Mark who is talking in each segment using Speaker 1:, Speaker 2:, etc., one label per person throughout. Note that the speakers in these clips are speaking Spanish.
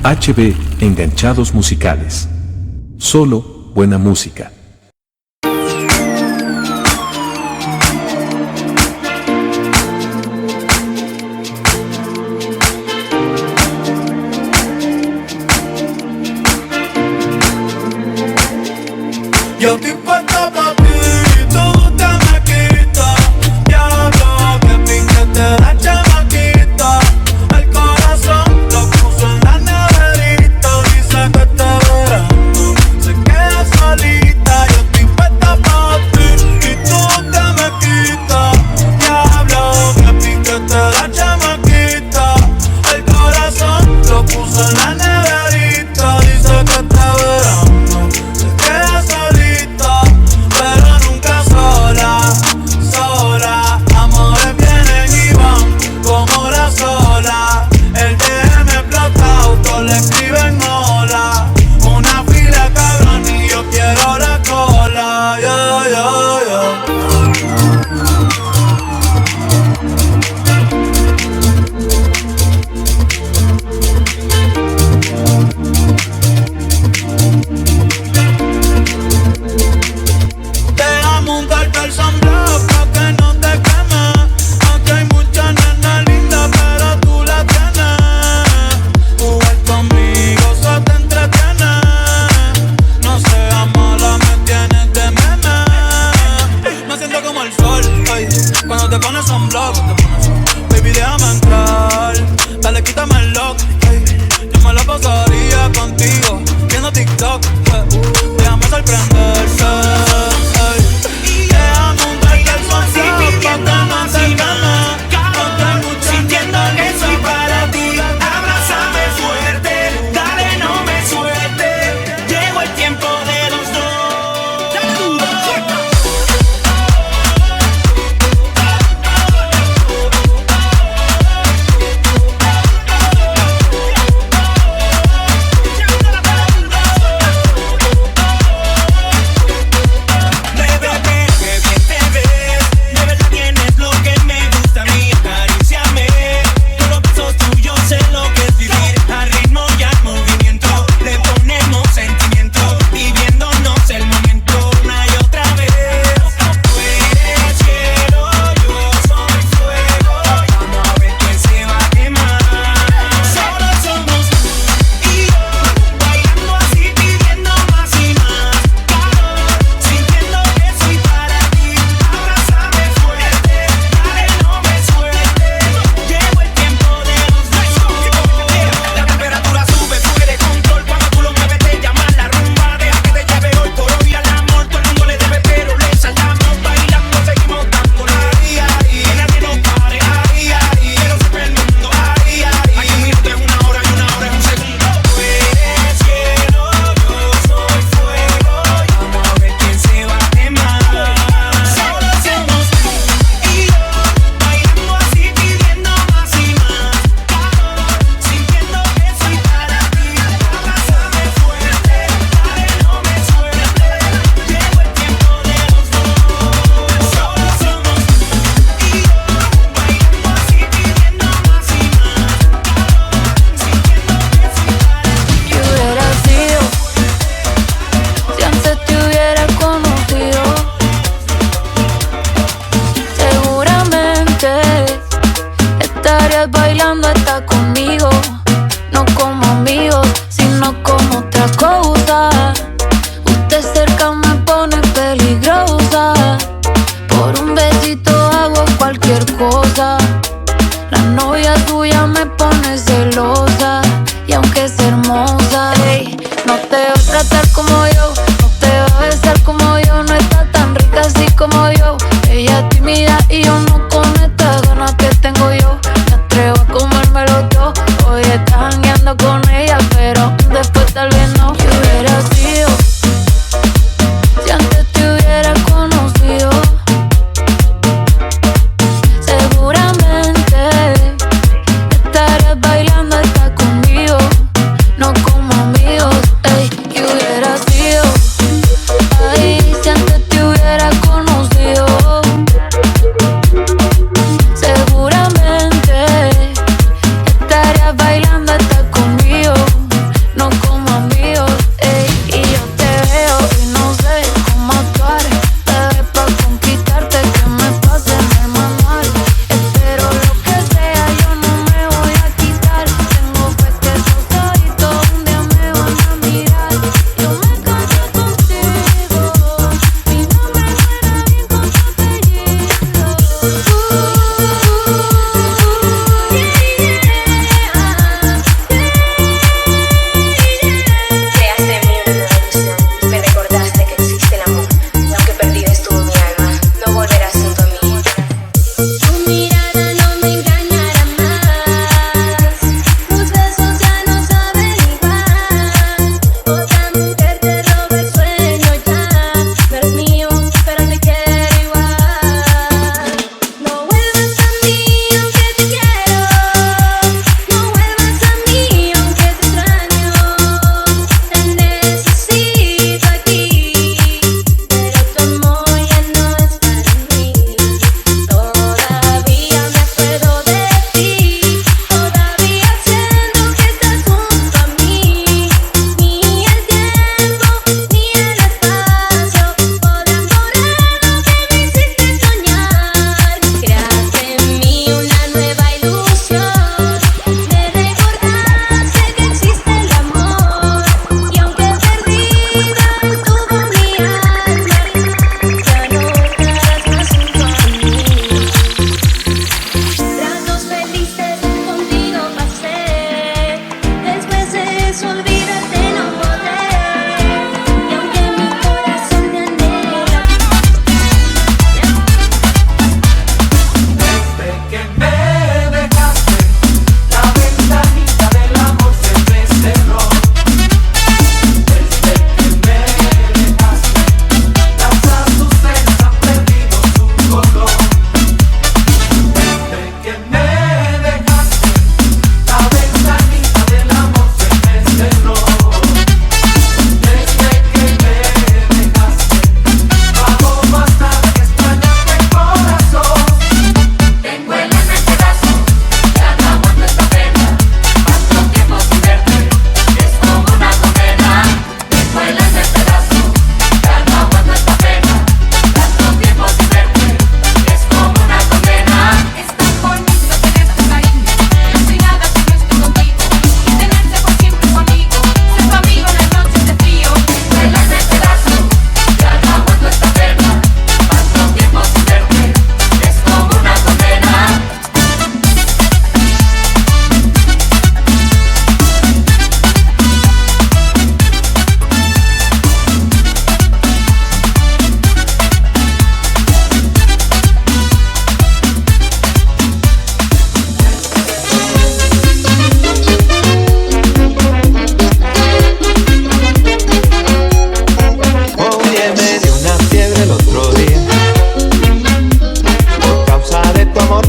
Speaker 1: HB Enganchados Musicales. Solo buena música.
Speaker 2: Yo estoy puesta pa' ti, tú te me quitas. Diablo, que pinche te da chamaquita. El corazón lo puso en la neverita. Dice que este verano se queda solita. Yo estoy puesta pa' ti y tú te me quitas. Diablo, que pinche te da chamaquita. El corazón lo puso en la neverita. Dice que este verano se queda solita. Pero nunca sola, sola. Amores vienen y van como la sola. El DM explotado, todos le escriben hola. Una fila cabrón y yo quiero la cola. Yeah, yeah, yeah. Déjame untarte el sunblock pa' que no te queme. Aquí hay muchas nenas lindas, pero tú la tienes. Jugar conmigo se te entretiene. No seas mala, me tienes de meme. Me siento como el sol, ay, cuando te pones sunblock. Baby, déjame entrar, dale, quítame el lock, ay. Yo me la pasaría contigo, viendo TikTok, déjame sorprenderte, ay. Déjame untarte el sunblock pa' que no te queme.
Speaker 3: Sintiendo que soy para ti, abrázame fuerte, dale, no me suelte, llegó el tiempo de los dos. Bébé, qué bien te ves, de verdad tienes lo que me gusta a mí, acaríciame, con los besos tuyos sé lo que es vivir, al ritmo y al movimiento, le ponemos sentimiento, viviéndonos el momento una y otra vez. Tú eres cielo, yo soy fuego, vamos a ver quién se va a quemar. Solo somos tú y yo, bailando así, pidiendo más y más calor, sintiendo que soy para ti, abrázame fuerte, dale, no me suelte, llegó el tiempo de los dos. La temperatura sube, fuera de control, cuando tú lo mueves te llama la rumba, deja que te lleve hoy por hoy al amor, todo el mundo le debe pero le saltamos, bailando seguimos dándole, que nadie nos pare, quiero saber el mundo, aquí un minuto es una hora y una hora es un segundo. Tú eres cielo, yo soy fuego, vamos a ver quién se va a quemar. Solo somos tú y yo, bailando así, pidiendo más y más calor, sintiendo que soy para ti, abrázame fuerte, dale, no me suelte, llegó el tiempo de los dos. Solo somos tú y yo, bailando así, pidiendo más y más calor, sintiendo que soy para ti.
Speaker 4: ¿Qué hubiera sido si antes te hubiera conocido? Seguramente estarías bailando hasta conmigo, no como amigos, sino como otra cosa. Usted cerca me pone peligrosa, por un besito hago cualquier cosa. La novia tuya me pone celosa, y aunque es hermosa, ey, no te va a tratar como yo, no te va a besar como yo, no está tan rica así como yo. Ella es tímida y yo no con estas ganas que tengo yo. Me atrevo a comérmelo todo, hoy estás jangueando con ella, pero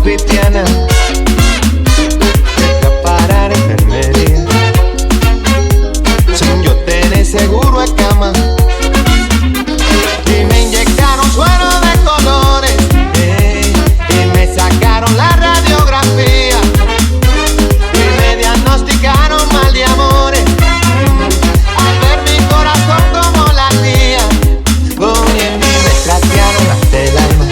Speaker 5: cristiana, para enfermería, sin yo tener seguro de cama, y me inyectaron suero de colores, y me sacaron la radiografía, y me diagnosticaron mal de amores, al ver mi corazón como latía. Oye, me trastearon hasta el alma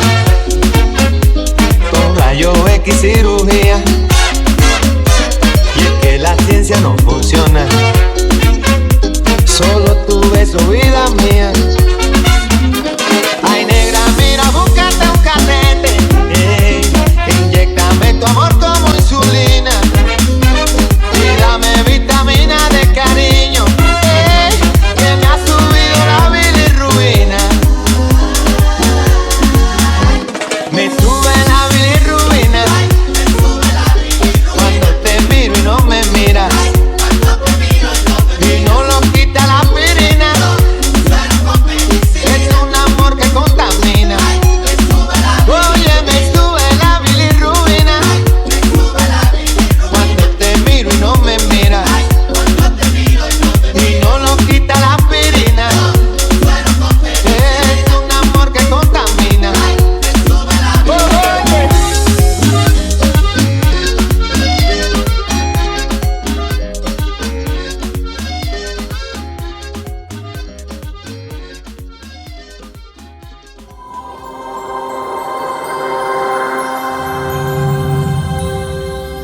Speaker 5: con rayo X cirugía, y es que la ciencia no funciona, solo tu beso, vida mía. Ay, negra, mira, búscate un catete, inyéctame tu amor como insulina, y dame vitamina de cariño, que me ha subido la bilirrubina. Me sube la bilirrubina cuando te miro y no me miras, y no lo quita la aspirina, es un amor que contamina. Oye, me sube la bilirrubina cuando te miro y no me miras, y no lo quita la aspirina, es un amor que contamina. Oye.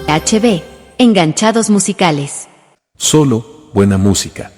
Speaker 6: HB, Enganchados Musicales.
Speaker 1: Solo buena música.